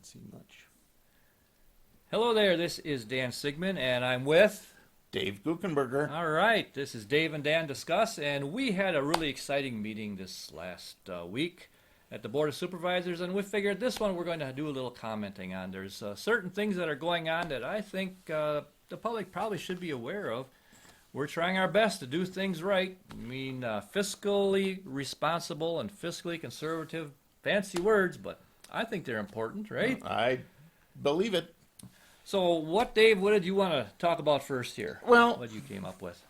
see much. Hello there, this is Dan Sigmund, and I'm with. Dave Guckenberger. All right, this is Dave and Dan Discuss, and we had a really exciting meeting this last week at the Board of Supervisors, and we figured this one we're going to do a little commenting on. There's certain things that are going on that I think the public probably should be aware of. We're trying our best to do things right. I mean, fiscally responsible and fiscally conservative, fancy words, but I think they're important, right? I believe it. So what, Dave, what did you want to talk about first here? Well, What you came up with?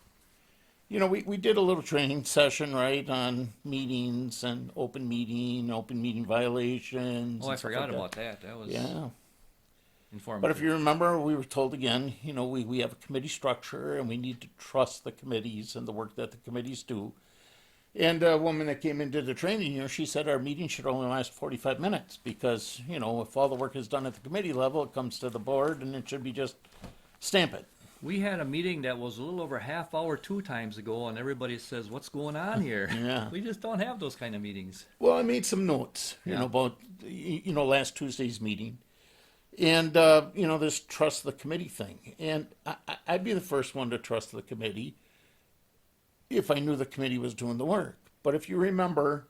you know, we did a little training session, right, on meetings and open meeting violations. Oh, I and stuff forgot like that. about that. That was Yeah. informative. But if you remember, we were told again, you know, we have a committee structure and we need to trust the committees and the work that the committees do. And a woman that came into the training, you know, she said our meeting should only last 45 minutes because, you know, if all the work is done at the committee level, it comes to the board and it should be just stamp it. We had a meeting that was a little over a half hour 2 times ago, and everybody says, "What's going on here?" Yeah. We just don't have those kind of meetings. Well, I made some notes, you Yeah. know, about, you know, last Tuesday's meeting. And, you know, this trust the committee thing. And I'd be the first one to trust the committee if I knew the committee was doing the work. But if you remember,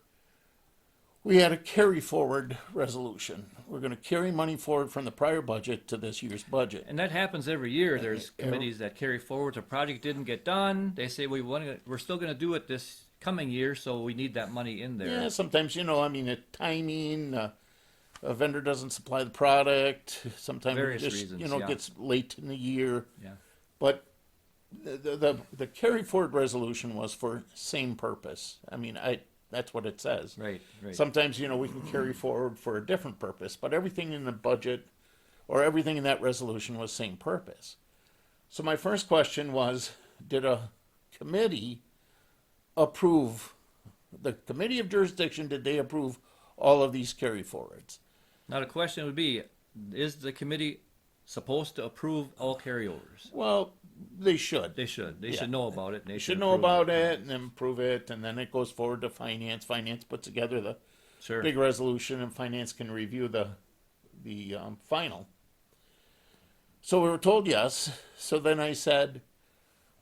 we had a carry forward resolution. We're going to carry money forward from the prior budget to this year's budget. And that happens every year. There's committees that carry forward. A project didn't get done. They say we're still going to do it this coming year, so we need that money in there. Yeah, sometimes, you know, I mean, timing, a vendor doesn't supply the product. Sometimes Various it just, reasons, you know, yeah. gets late in the year. Yeah. But the carry forward resolution was for same purpose. I mean, that's what it says. Right. Right. Sometimes, you know, we can carry forward for a different purpose, but everything in the budget or everything in that resolution was same purpose. So my first question was, did a committee approve, the committee of jurisdiction, did they approve all of these carry forwards? Now the question would be, is the committee supposed to approve all carryovers? Well, they should. They should. They Yeah. should know about it. And they Should know approve about it and then approve it, and then it goes forward to finance. Finance puts together the Sure. big resolution, and finance can review the final. So we were told yes. So then I said,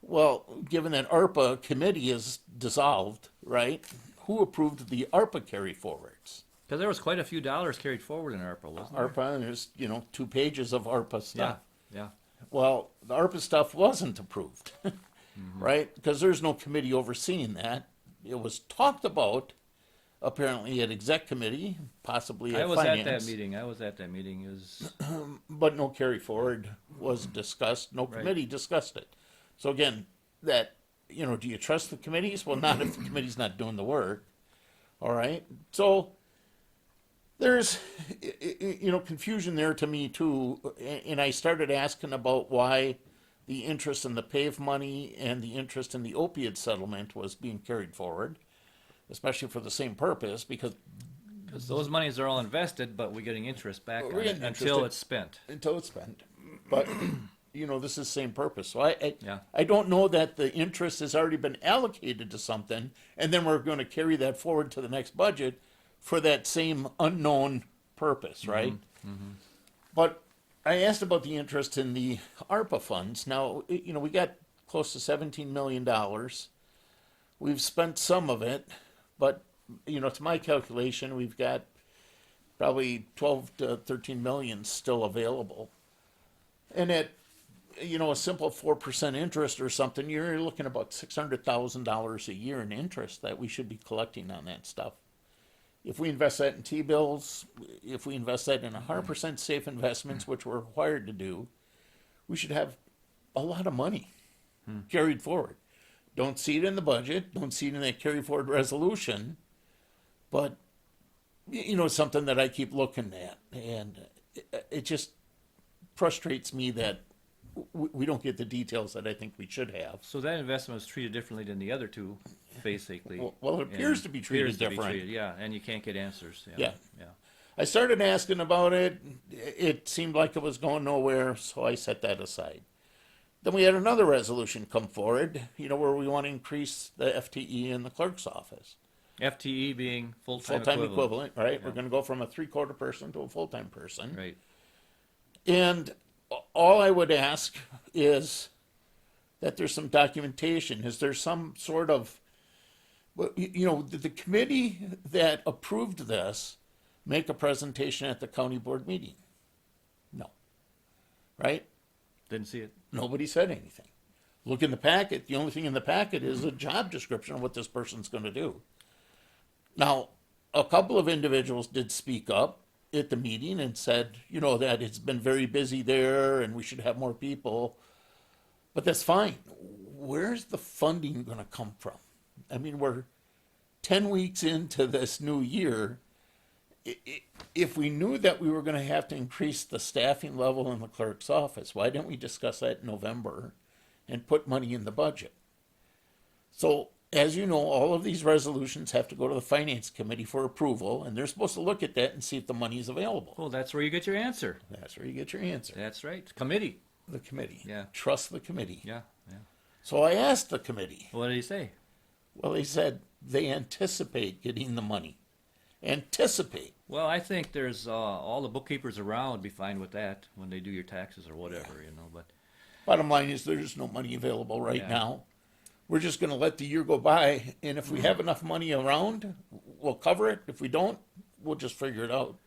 well, given that ARPA committee is dissolved, right? Who approved the ARPA carry forwards? Because there was quite a few dollars carried forward in ARPA, wasn't there? ARPA, and there's, you know, 2 pages of ARPA Yeah. stuff. Yeah. Well, the ARPA stuff wasn't approved, right? Because there's no committee overseeing that. It was talked about, apparently, at exec committee, possibly I at was finance. at that meeting. I was at that meeting. Is But no carry forward was discussed. No Right. committee discussed it. So again, that, you know, do you trust the committees? Well, not if the committee's not doing the work. All right. So there's, you know, confusion there to me too. And I started asking about why the interest in the PAVE money and the interest in the opiate settlement was being carried forward, especially for the same purpose, because those monies are all invested, but we're getting interest back We're on it getting until interest. it's spent. until it's spent. But you know, this is same purpose. So Yeah. I don't know that the interest has already been allocated to something, and then we're going to carry that forward to the next budget for that same unknown purpose, right? But I asked about the interest in the ARPA funds. Now, you know, we got close to $17 million. We've spent some of it, but, you know, to my calculation, we've got probably 12 to 13 million still available. And at, you know, a simple 4% interest or something, you're looking about $600,000 a year in interest that we should be collecting on that stuff. If we invest that in T-bills, if we invest that in 100% safe investments, which we're required to do, we should have a lot of money carried forward. Don't see it in the budget, don't see it in that carry forward resolution, but, you know, something that I keep looking at. And it just frustrates me that we don't get the details that I think we should have. So that investment was treated differently than the other two, basically. Well, it appears to be treated appears to be different. treated, yeah, and you can't get answers. Yeah. Yeah. I started asking about it. It seemed like it was going nowhere, so I set that aside. Then we had another resolution come forward, you know, where we want to increase the FTE in the clerk's office. FTE being full-time full-time equivalent. equivalent, right? We're Yeah. gonna go from a three-quarter person to a full-time person. Right. And all I would ask is that there's some documentation. Is there some sort of, well, did the committee that approved this make a presentation at the county board meeting? No. Right? Didn't see it. Nobody said anything. Look in the packet. The only thing in the packet is a job description of what this person's going to do. Now, a couple of individuals did speak up at the meeting and said, that it's been very busy there and we should have more people. But that's fine. Where's the funding going to come from? I mean, we're 10 weeks into this new year. If we knew that we were going to have to increase the staffing level in the clerk's office, why didn't we discuss that in November and put money in the budget? So, as you know, all of these resolutions have to go to the finance committee for approval, and they're supposed to look at that and see if the money is available. Well, that's where you get your answer. That's where you get your answer. That's right. Committee. The committee. Yeah. Trust the committee. Yeah. Yeah. So I asked the committee. What did he say? Well, they said they anticipate getting the money. Anticipate. Well, I think there's all the bookkeepers around would be fine with that when they do your taxes or whatever, But Bottom line is there's no money available right Yeah. now. We're just going to let the year go by, and if we have enough money around, we'll cover it. If we don't, we'll just figure it out.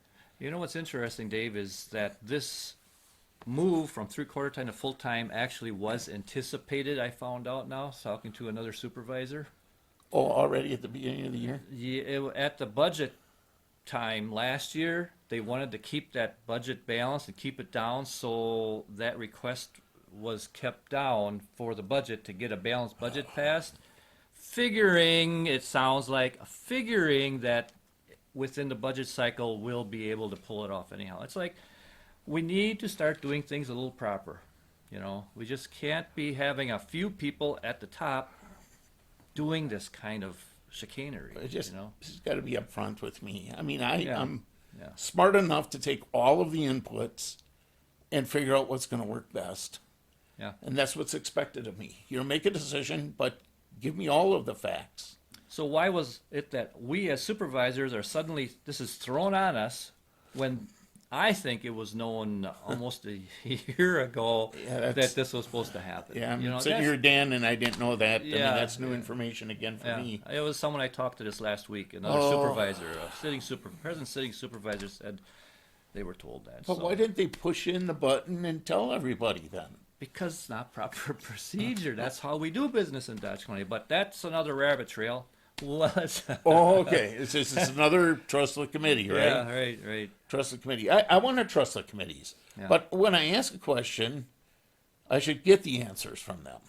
you know what's interesting, Dave, is that this move from three-quarter time to full-time actually was anticipated. I found out now, talking to another supervisor. Oh, already at the beginning of the year? Yeah, at the budget time last year, they wanted to keep that budget balance and keep it down, so that request was kept down for the budget to get a balanced budget passed. Figuring that within the budget cycle we'll be able to pull it off anyhow. It's like we need to start doing things a little proper. We just can't be having a few people at the top doing this kind of chicanery. It just got to be upfront with me. I mean, I'm Yeah. smart enough to take all of the inputs and figure out what's going to work best. Yeah. And that's what's expected of me. Make a decision, but give me all of the facts. So why was it that we as supervisors are suddenly, this is thrown on us when I think it was known almost a year ago Yeah, that this was supposed to happen? Yeah, I'm sitting that's- here, Dan, and I didn't know that. I mean, Yeah, that's new information again for Yeah, me. it was someone I talked to this last week, another Oh. supervisor, present sitting supervisor said they were told that. But so- why didn't they push in the button and tell everybody then? Because it's not proper procedure. That's how we do business in Dodge County. But that's another rabbit trail. Let's, Oh, okay. This is another trust the committee, right? yeah, right. Trust the committee. I want to trust the committees. Yeah. But when I ask a question, I should get the answers from them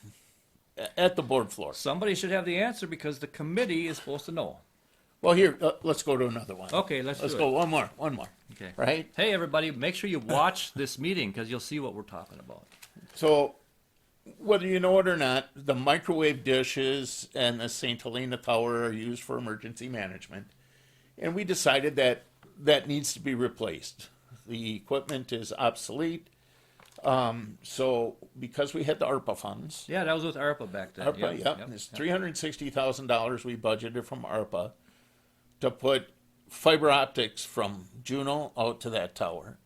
at the board floor. Somebody should have the answer because the committee is supposed to know. Well, here, let's go to another one. Okay, let's Let's do go it. one more. Okay. Right? Hey, everybody, make sure you watch this meeting because you'll see what we're talking about. So, whether you know it or not, the microwave dishes and the St. Helena Tower are used for emergency management. And we decided that that needs to be replaced. The equipment is obsolete. So, because we had the ARPA funds, Yeah, that was with ARPA back then. ARPA, yep, it's $360,000 we budgeted from ARPA to put fiber optics from Juneau out to that tower.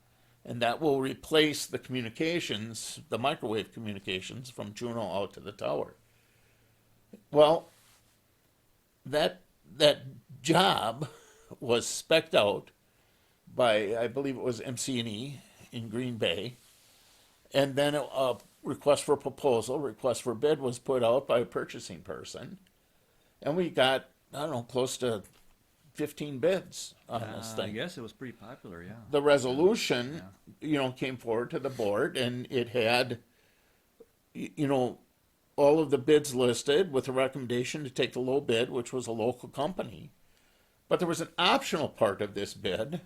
And that will replace the communications, the microwave communications from Juneau out to the tower. Well, that job was spec'd out by, I believe it was MC&E in Green Bay. And then a request for proposal, request for bid was put out by a purchasing person. And we got, I don't know, close to 15 bids on this I thing. guess it was pretty popular, yeah. The resolution, came forward to the board and it had, all of the bids listed with a recommendation to take the low bid, which was a local company. But there was an optional part of this bid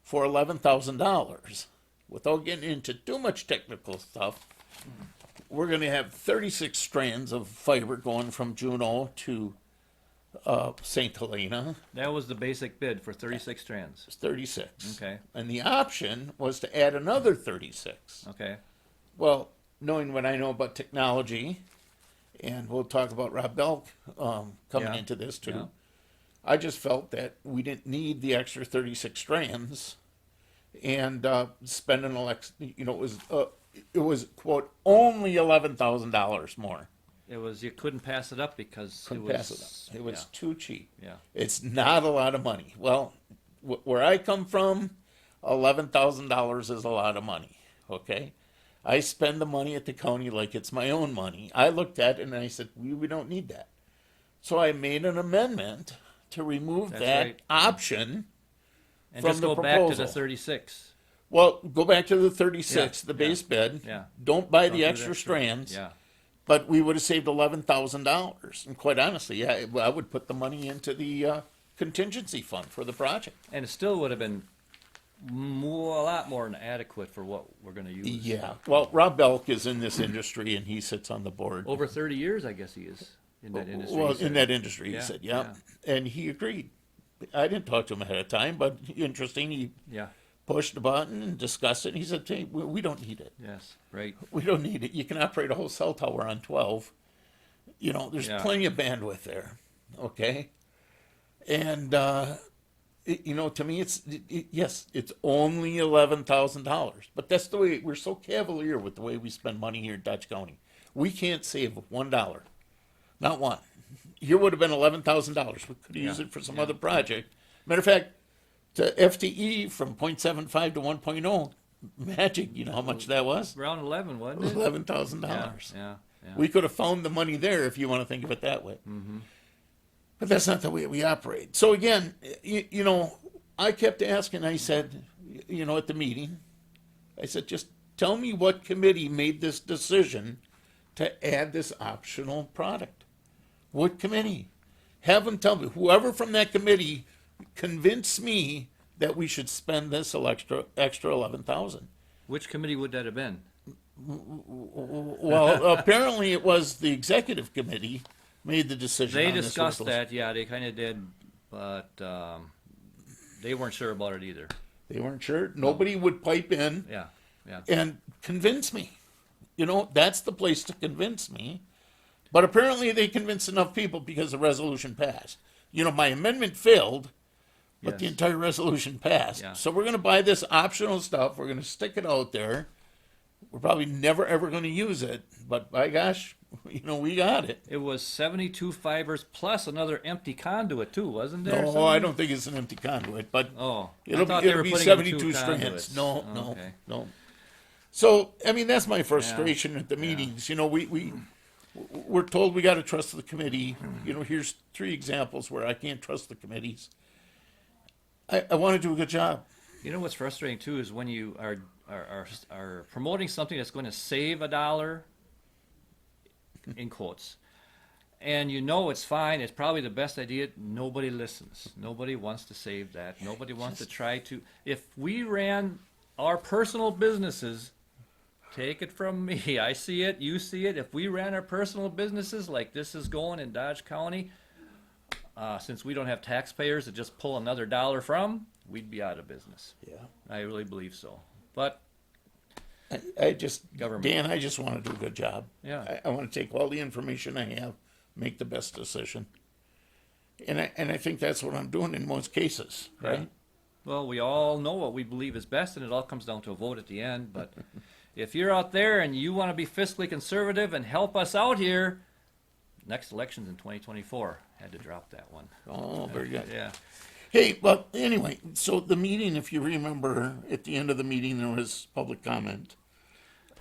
for $11,000. Without getting into too much technical stuff, we're going to have 36 strands of fiber going from Juneau to St. Helena. That was the basic bid for 36 strands. It's 36. Okay. And the option was to add another 36. Okay. Well, knowing what I know about technology, and we'll talk about Rob Belk coming Yeah. into this too, Yeah. I just felt that we didn't need the extra 36 strands and spend an it was quote only $11,000 more. It was, you couldn't pass it up because it Couldn't was. pass it up. It was too cheap. Yeah. It's not a lot of money. Well, where I come from, $11,000 is a lot of money. Okay, I spend the money at the county like it's my own money. I looked at it and I said, we don't need that. So I made an amendment to remove That's that right. option. And from just the go back to the proposal. 36. Well, go back to the 36, Yeah, the base bid. yeah. Don't buy Don't the do extra that. strands. Yeah. But we would have saved $11,000. And quite honestly, yeah, I would put the money into the contingency fund for the project. And it still would have been a lot more than adequate for what we're gonna use. Yeah. Well, Rob Belk is in this industry and he sits on the board. Over 30 years, I guess he is in that industry. Well, he said. in that industry, he Yeah, said, yeah. And he agreed. I didn't talk to him ahead of time, but interesting. He Yeah, pushed the button and discussed it. He said, hey, we don't need it. yes, right. We don't need it. You can operate a whole cell tower on 12. You know, there's Yeah. plenty of bandwidth there. Okay. And, you know, to me, yes, it's only $11,000. But that's the way we're so cavalier with the way we spend money here in Dutch County. We can't save $1. Not one. Here would have been $11,000. We could have used Yeah, it for some yeah. other project. Matter of fact, to FTE from 0.75 to 1.0, magic, you know how much that was? Around 11, wasn't it? $11,000. Yeah, yeah. We could have found the money there if you want to think of it that way. Mm-hmm. But that's not the way we operate. So again, you know, I kept asking, I said, you know, at the meeting, I said, just tell me what committee made this decision to add this optional product. What committee? Have them tell me. Whoever from that committee convinced me that we should spend this extra 11,000. Which committee would that have been? Well, apparently it was the executive committee made the decision. They on this discussed with that, yeah, they kind of did, but they weren't sure about it either. They weren't sure. Nobody would pipe in Yeah, yeah. and convince me. You know, that's the place to convince me. But apparently they convinced enough people because the resolution passed. You know, my amendment failed, but the Yes. entire resolution passed. Yeah. So we're going to buy this optional stuff. We're going to stick it out there. We're probably never ever going to use it, but by gosh, you know, we got it. It was 72 fibers plus another empty conduit too, wasn't there? No, I don't think it's an empty conduit, but Oh, I it'll thought they it'll were be putting in 72 two strands. conduits. No, Oh, no, okay. no. So I mean, that's my frustration at the meetings. You know, we're told we got to trust the committee. You know, here's 3 examples where I can't trust the committees. I want to do a good job. You know what's frustrating too is when you are promoting something that's going to save $1, in quotes, and you know it's fine, it's probably the best idea. Nobody listens. Nobody wants to save that. Nobody wants to try to. If we ran our personal businesses, take it from me, I see it, you see it. If we ran our personal businesses like this is going in Dodge County, since we don't have taxpayers to just pull another dollar from, we'd be out of business. Yeah. I really believe so. But I just, Government. Dan, I just want to do a good job. Yeah. I want to take all the information I have, make the best decision. And I think that's what I'm doing in most cases, right? well, we all know what we believe is best, and it all comes down to a vote at the end. But if you're out there and you want to be fiscally conservative and help us out here, next election's in 2024. Had to drop that one. Oh, very good. Yeah. Hey, but anyway, so the meeting, if you remember, at the end of the meeting, there was public comment.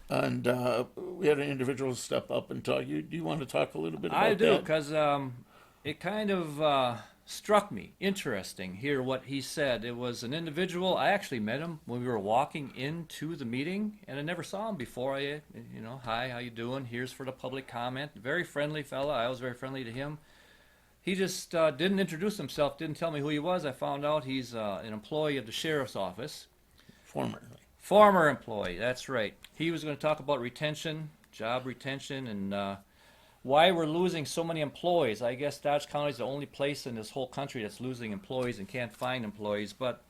And we had an individual step up and talk. Do you want to talk a little bit about I do, that? because it kind of struck me interesting here what he said. It was an individual. I actually met him when we were walking into the meeting, and I never saw him before. Hi, how you doing? Here's for the public comment. Very friendly fella. I was very friendly to him. He just didn't introduce himself, didn't tell me who he was. I found out he's an employee of the sheriff's office. Formerly. Former employee, that's right. He was going to talk about retention, job retention, and why we're losing so many employees. I guess Dodge County is the only place in this whole country that's losing employees and can't find employees. But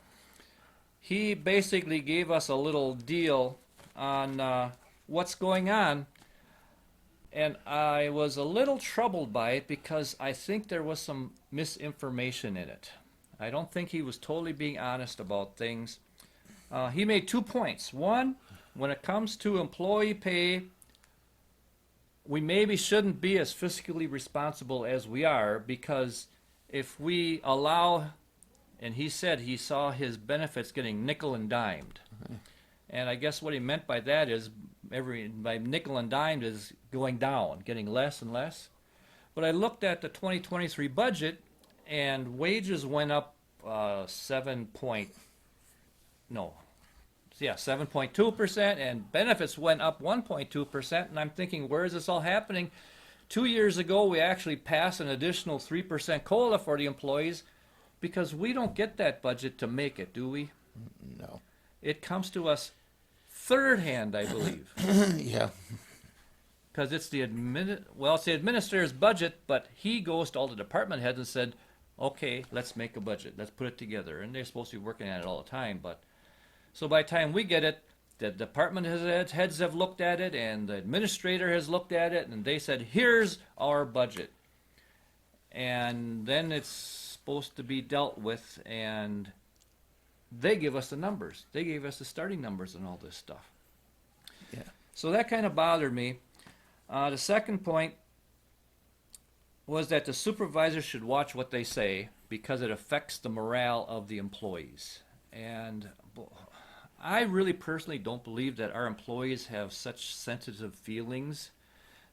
he basically gave us a little deal on what's going on. And I was a little troubled by it because I think there was some misinformation in it. I don't think he was totally being honest about things. He made 2 points. One, when it comes to employee pay, we maybe shouldn't be as fiscally responsible as we are, because if we allow, and he said he saw his benefits getting nickel and dimed. And I guess what he meant by that is by nickel and dimed is going down, getting less and less. But I looked at the 2023 budget, and wages went up 7.2%, and benefits went up 1.2%. And I'm thinking, where is this all happening? 2 years ago, we actually passed an additional 3% COLA for the employees, because we don't get that budget to make it, do we? No. It comes to us third hand, I believe. Yeah. Because it's the it's the administrator's budget, but he goes to all the department heads and said, okay, let's make a budget, let's put it together. And they're supposed to be working at it all the time. But so by the time we get it, the department heads have looked at it, and the administrator has looked at it, and they said, here's our budget. And then it's supposed to be dealt with, and they give us the numbers. They gave us the starting numbers and all this stuff. Yeah. So that kind of bothered me. The second point was that the supervisors should watch what they say, because it affects the morale of the employees. And I really personally don't believe that our employees have such sensitive feelings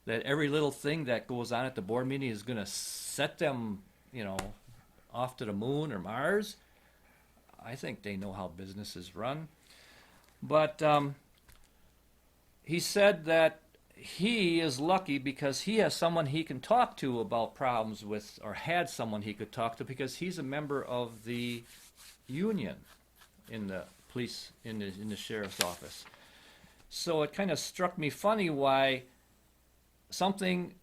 that every little thing that goes on at the board meeting is going to set them, off to the moon or Mars. I think they know how businesses run. But he said that he is lucky because he has someone he can talk to about problems with, or had someone he could talk to, because he's a member of the union in the police, in the sheriff's office. So it kind of struck me funny why something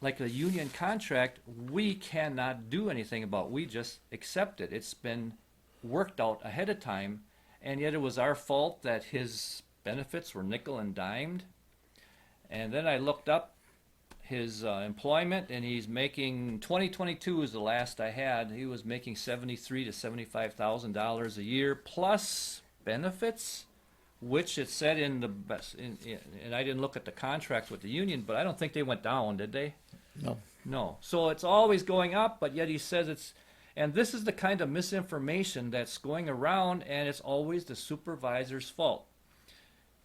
like a union contract we cannot do anything about. We just accept it. It's been worked out ahead of time, and yet it was our fault that his benefits were nickel and dimed. And then I looked up his employment, and he's making, 2022 is the last I had, he was making $73,000 to $75,000 a year plus benefits, which it said in the best, and I didn't look at the contract with the union, but I don't think they went down, did they? No. No. So it's always going up, but yet he says it's, and this is the kind of misinformation that's going around, and it's always the supervisor's fault.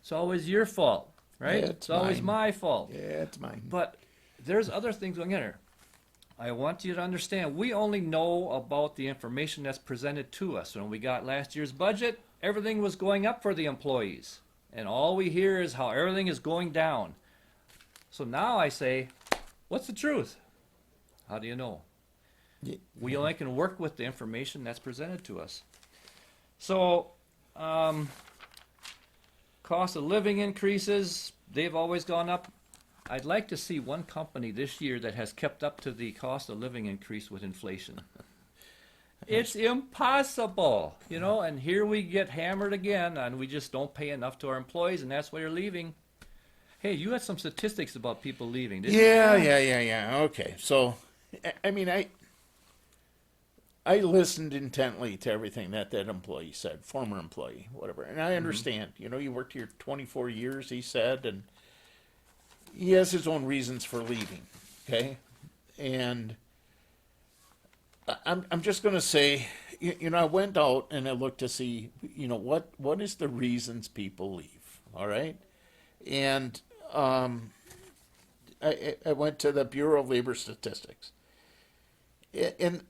It's always your fault, right? Yeah, it's always mine. my fault. Yeah, it's mine. But there's other things going on here. I want you to understand, we only know about the information that's presented to us. When we got last year's budget, everything was going up for the employees. And all we hear is how everything is going down. So now I say, what's the truth? How do you know? Yeah. We only can work with the information that's presented to us. So, cost of living increases, they've always gone up. I'd like to see one company this year that has kept up to the cost of living increase with inflation. It's impossible, and here we get hammered again, and we just don't pay enough to our employees, and that's why they're leaving. Hey, you had some statistics about people leaving, didn't you? Yeah. Okay. So, I mean, I listened intently to everything that employee said, former employee, whatever. And I understand, you worked here 24 years, he said, and he has his own reasons for leaving, okay? And I'm just going to say, I went out and I looked to see, what is the reasons people leave, all right? And I went to the Bureau of Labor Statistics. And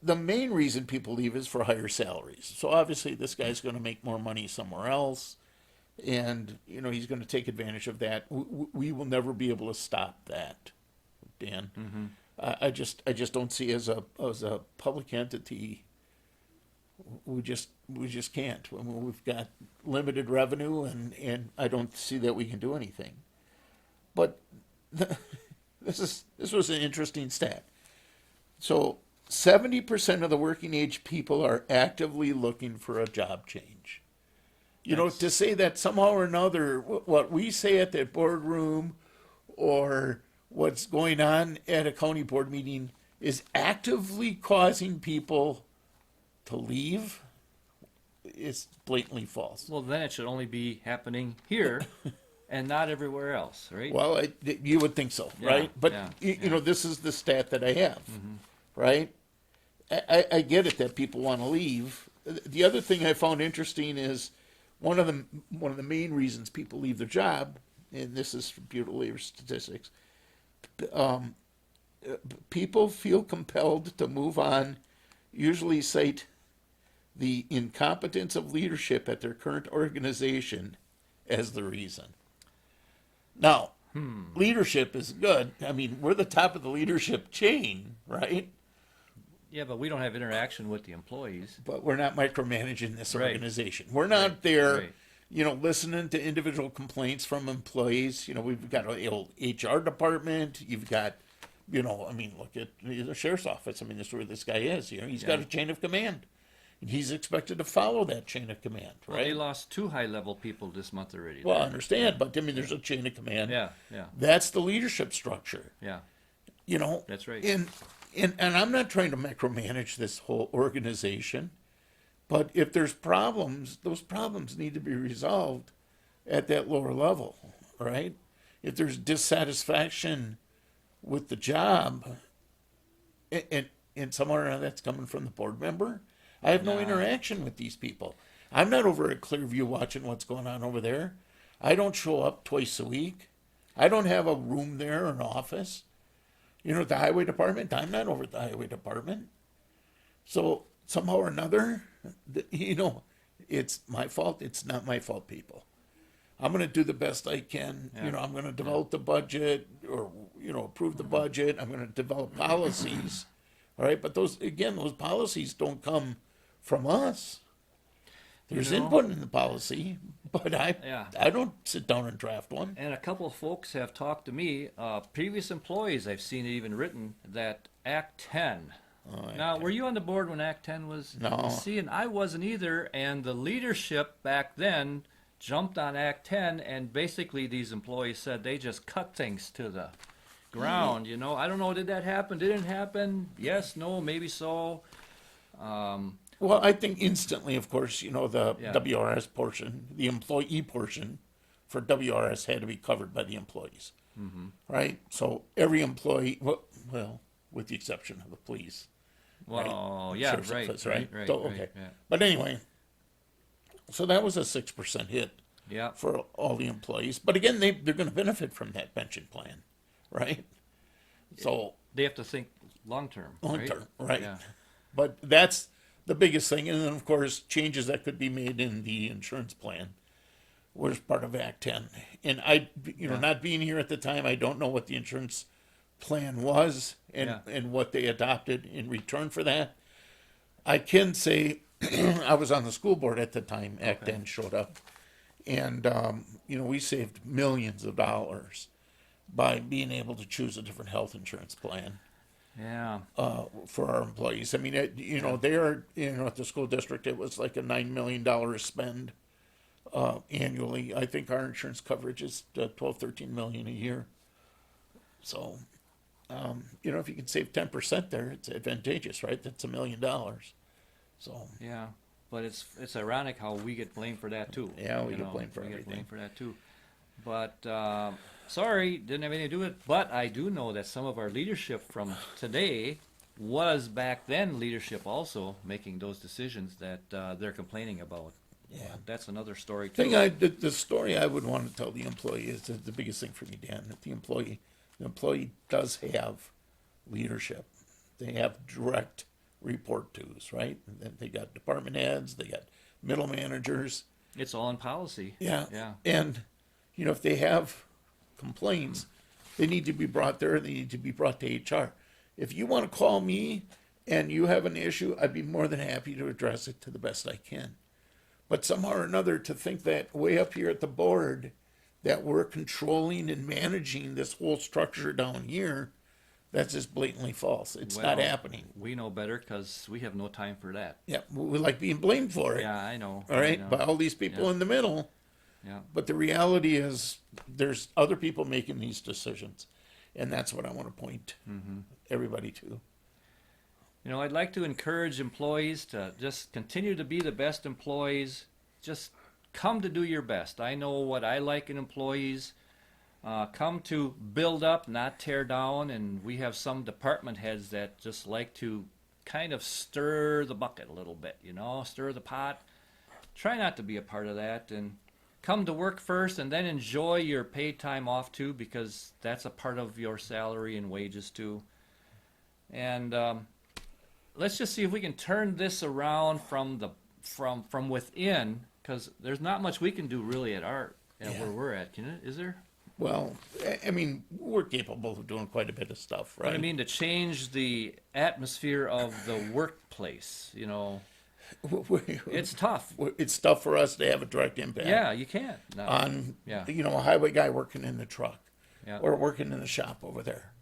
the main reason people leave is for higher salaries. So obviously this guy's going to make more money somewhere else, and he's going to take advantage of that. We will never be able to stop that, Dan. Mm-hmm. I just don't see as a public entity. We just can't. I mean, we've got limited revenue, and I don't see that we can do anything. But this was an interesting stat. So 70% of the working age people are actively looking for a job change. To say that somehow or another, what we say at that boardroom or what's going on at a county board meeting is actively causing people to leave is blatantly false. Well, then it should only be happening here and not everywhere else, right? Well, you would think so, Yeah, right? But yeah, you know, this is the stat that I have, right? I get it that people want to leave. The other thing I found interesting is one of the main reasons people leave their job, and this is from Bureau of Labor Statistics. People feel compelled to move on, usually cite the incompetence of leadership at their current organization as the reason. Now, leadership is good. I mean, we're the top of the leadership chain, right? Yeah, but we don't have interaction with the employees. But we're not micromanaging this Right. organization. We're not there, right. you know, listening to individual complaints from employees. You know, we've got an old HR department. You've got, you know, I mean, look at the sheriff's office. I mean, this is where this guy is. You know, he's got Yeah. a chain of command. And he's expected to follow that chain of command, Well, right? they lost 2 high-level people this month already. Well, I understand, but I mean, there's a chain of command. Yeah, yeah, That's the leadership structure, yeah. you know? That's right. And I'm not trying to micromanage this whole organization, but if there's problems, those problems need to be resolved at that lower level, right? If there's dissatisfaction with the job, and somewhere around that's coming from the board member, I have no Nah. interaction with these people. I'm not over at Clearview watching what's going on over there. I don't show up twice a week. I don't have a room there or an office. You know, the highway department, I'm not over at the highway department. So somehow or another, you know, it's my fault. It's not my fault, people. I'm going to do the best I can. Yeah. You know, I'm going to develop the budget or, you know, approve the budget. I'm going to develop policies. All right. But those policies don't come from us. There's know- input in the policy, but Yeah. I don't sit down and draft one. And a couple of folks have talked to me, previous employees, I've seen it even written, that Act 10. Now, were you on the board when Act 10 was? No. See, and I wasn't either, and the leadership back then jumped on Act 10, and basically these employees said they just cut things to the ground, you know? I don't know, did that happen? Didn't happen? Yes, no, maybe so. Well, I think instantly, of course, you know, the Yeah. WRS portion, the employee portion for WRS had to be covered by the employees. Right? So every employee, well, with the exception of the police. Well, right? yeah, Sheriff's right, office, right, right, So, right, okay. yeah. But anyway, so that was a 6% hit Yeah, for all the employees. But again, they're going to benefit from that pension plan, right? So they have to think long-term, long right? term, right? Yeah. But that's the biggest thing, and then of course changes that could be made in the insurance plan was part of Act 10. And you know, Yeah. not being here at the time, I don't know what the insurance plan was and Yeah. and what they adopted in return for that. I can say I was on the school board at the time Act 10 showed up, and you know, we saved millions of dollars by being able to choose a different health insurance plan Yeah, for our employees. I mean, you know, they are, you know, at the school district, it was like a $9 million spend annually. I think our insurance coverage is 12, 13 million a year. So, you know, if you can save 10% there, it's advantageous, right? That's $1 million. So, yeah, but it's ironic how we get blamed for that too. Yeah, we you get know, blamed for we get everything. blamed for that too. But sorry, didn't have anything to do with it. But I do know that some of our leadership from today was back then leadership also making those decisions that they're complaining about. Yeah. But that's another story too. the story I would want to tell the employee is the biggest thing for me, Dan, that the employee does have leadership. They have direct report tos, right? And then they got department heads, they got middle managers. It's all in policy. Yeah. Yeah. And, you know, if they have complaints, they need to be brought there, they need to be brought to HR. If you want to call me and you have an issue, I'd be more than happy to address it to the best I can. But somehow or another, to think that way up here at the board, that we're controlling and managing this whole structure down here, that's just blatantly false. It's not Well, happening. We know better because we have no time for that. Yeah, we like being blamed for it. Yeah, I know. All I right, know. by all these people Yeah. in the middle. yeah. But the reality is, there's other people making these decisions, and that's what I want to point everybody to. You know, I'd like to encourage employees to just continue to be the best employees. Just come to do your best. I know what I like in employees. Come to build up, not tear down. And we have some department heads that just like to kind of stir the bucket a little bit, you know, stir the pot. Try not to be a part of that, and come to work first and then enjoy your paid time off too, because that's a part of your salary and wages too. And let's just see if we can turn this around from within, because there's not much we can do really at Yeah. where we're at. Can it? Is there? Well, I mean, we're capable of doing quite a bit of stuff, right? But I mean, to change the atmosphere of the workplace, you know, it's tough. It's tough for us to have a direct impact. Yeah, you can't. No. On, Yeah. you know, a highway guy working in the truck Yeah. or working in the shop over there.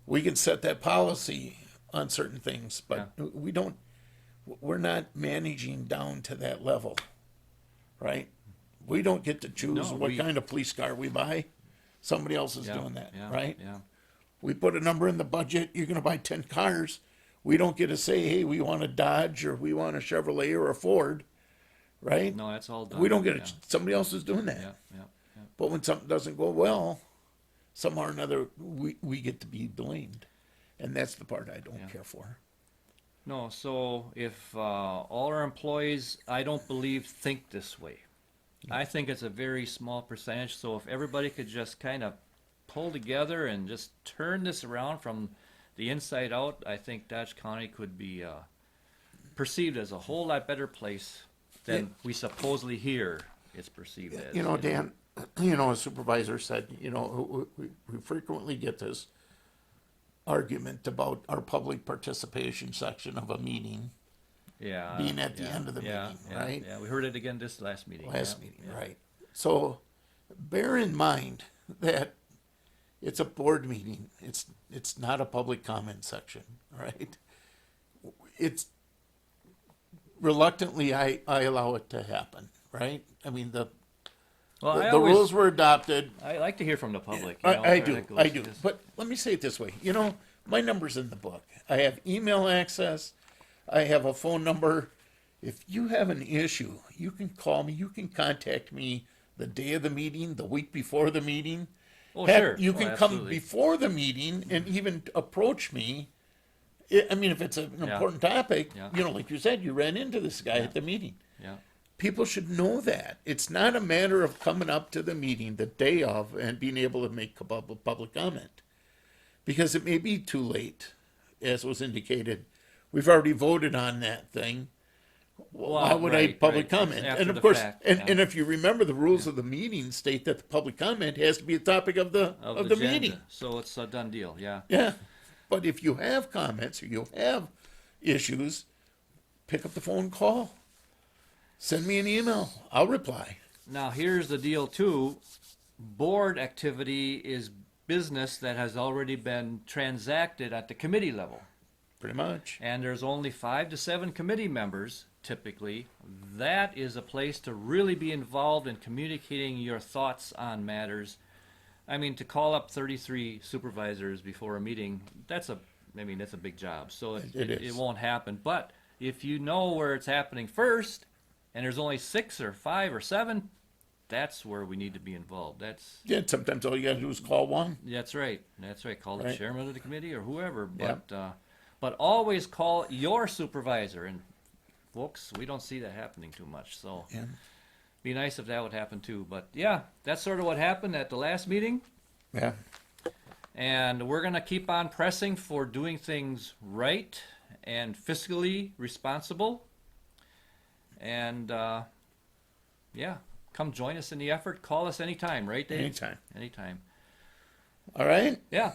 We can set that policy on certain things, but we're not managing down to that level, right? We don't get to choose No, what kind of police car we buy. Somebody else is doing that, yeah, right? Yeah. We put a number in the budget, you're gonna buy 10 cars. We don't get to say, hey, we want a Dodge or we want a Chevrolet or a Ford, right? No, that's all done. We don't get yeah. it. Somebody else is doing that. Yeah, yeah, yeah. But when something doesn't go well, somehow or another, we get to be blamed. And that's the part I don't Yeah. care for. No, so if all our employees, I don't believe, think this way. I think it's a very small percentage. So if everybody could just kind of pull together and just turn this around from the inside out, I think Dodge County could be perceived as a whole lot better place than we supposedly hear it's perceived as. You know, Dan, you know, a supervisor said, you know, we frequently get this argument about our public participation section of a meeting Yeah, being at the yeah, end of the yeah, meeting, yeah, right? Yeah, we heard it again this last meeting. Last yeah, meeting, yeah. right? So bear in mind that it's a board meeting. It's not a public comment section, right? It's reluctantly I allow it to happen, right? I mean the Well, I the always, rules were adopted. I like to hear from the public. You know, I where do, that goes. I do. Just- But let me say it this way. You know, my number's in the book. I have email access. I have a phone number. If you have an issue, you can call me. You can contact me the day of the meeting, the week before the meeting. Oh, Heck, sure. you Oh, can come absolutely. before the meeting and even approach me. I mean, if it's an Yeah. important topic, Yeah. you know, like you said, you ran into this guy at the meeting. Yeah. People should know that. It's not a matter of coming up to the meeting the day of and being able to make a public comment. Because it may be too late, as was indicated. We've already voted on that thing. Why would I right, public right. comment? After And of the course, fact, and, yeah. and if you remember, the rules of the meeting state that the public comment has to be a topic of the Agenda. meeting. So it's a done deal. Yeah. Yeah. But if you have comments or you have issues, pick up the phone, call. Send me an email. I'll reply. Now here's the deal too. Board activity is business that has already been transacted at the committee level. Pretty much. And there's only 5 to 7 committee members typically. That is a place to really be involved in communicating your thoughts on matters. I mean, to call up 33 supervisors before a meeting, that's a big job. So It it is. won't happen. But if you know where it's happening first, and there's only 6 or 5 or 7, that's where we need to be involved. Yeah, sometimes all you gotta do is call one. That's right. That's right. Call the Right. chairman of the committee or whoever. Yeah. But always call your supervisor. And folks, we don't see that happening too much. So Yeah. be nice if that would happen too. But yeah, that's sort of what happened at the last meeting. Yeah. And we're gonna keep on pressing for doing things right and fiscally responsible. And yeah, come join us in the effort. Call us anytime, right, Dave? Anytime. Anytime. All right. Yeah.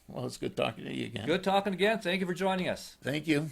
Well, it's good talking to you again. Good talking again. Thank you for joining us. Thank you.